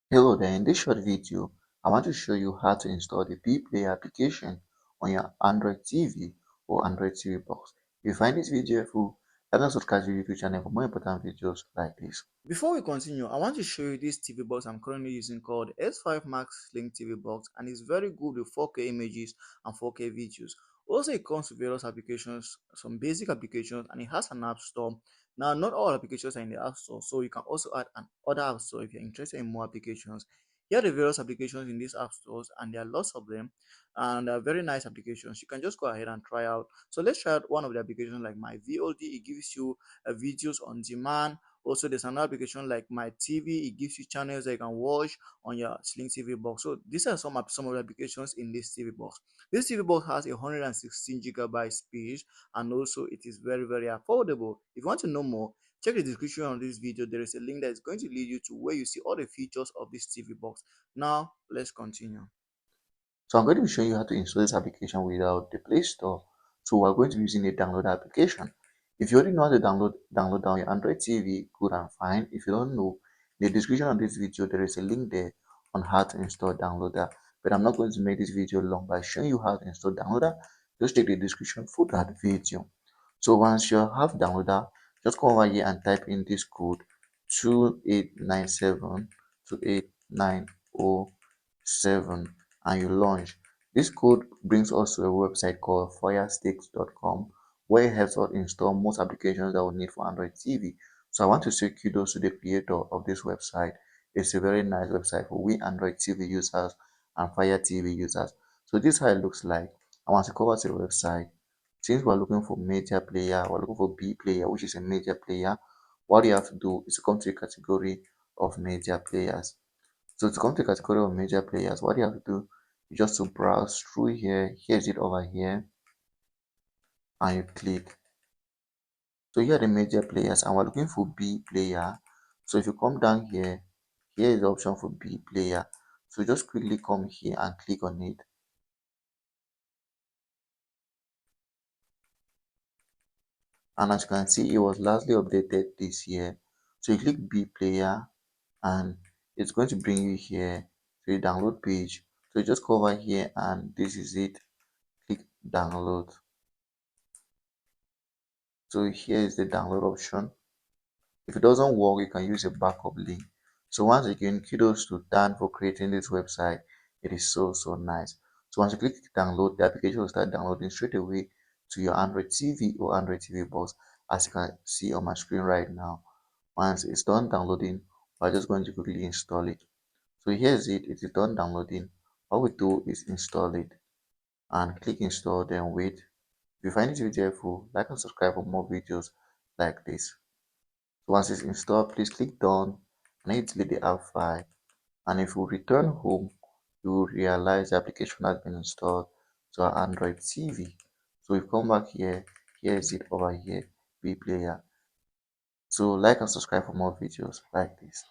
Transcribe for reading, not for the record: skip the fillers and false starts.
Hello there, in this short video, I want to show you how to install the Player application on your Android TV or Android TV box. If you find this video helpful, let us subscribe to the YouTube channel for more important videos like this. Before we continue, I want to show you this TV box I'm currently using called S5 Max Sling TV box, and it's very good with 4K images and 4K videos. Also, it comes with various applications, some basic applications, and it has an app store. Now, not all applications are in the app store, so you can also add an other app store if you're interested in more applications. Here are the various applications in these app stores, and there are lots of them, and they're very nice applications. You can just go ahead and try out. So let's try out one of the applications like my VOD. It gives you videos on demand. Also, there's another application like my TV. It gives you channels that you can watch on your Sling TV box. So these are some of the applications in this TV box. This TV box has 116 gigabyte space, and also it is very affordable. If you want to know more, check the description on this video. There is a link that is going to lead you to where you see all the features of this TV box. Now let's continue. So I'm going to be showing you how to install this application without the Play Store. So we're going to be using a download application. If you already know how to download down your Android TV, good and fine. If you don't know, in the description of this video, there is a link there on how to install Downloader. But I'm not going to make this video long by showing you how to install Downloader. Just check the description for that video. So once you have Downloader, just come over here and type in this code 2897289007 and you launch. This code brings us to a website called firesticks.com where it helps us install most applications that we need for Android TV. So I want to say kudos to the creator of this website. It's a very nice website for we Android TV users and Fire TV users. So this is how it looks like. I want to cover to the website. Since we're looking for media player, we're looking for B player, which is a media player. What you have to do is to come to the category of media players. So to come to the category of media players, what you have to do is just to browse through here. Here's it over here, and you click. So here are the media players, and we're looking for B player. So if you come down here, here is the option for B player. So just quickly come here and click on it. And as you can see, it was lastly updated this year. So you click B player and it's going to bring you here to the download page. So you just go over here and this is it. Click download. So here is the download option. If it doesn't work, you can use a backup link. So once again, kudos to Dan for creating this website. It is so nice. So once you click download, the application will start downloading straight away to your Android TV or Android TV box, as you can see on my screen right now. Once it's done downloading, we're just going to quickly install it. So here's it. It is done downloading. All we do is install it and click install, then wait. If you find this video helpful, like and subscribe for more videos like this. So once it's installed, please click done and hit delete the app file. And if you return home, you will realize the application has been installed to our Android TV. So if you come back here, here is it over here, B player. So like and subscribe for more videos like this.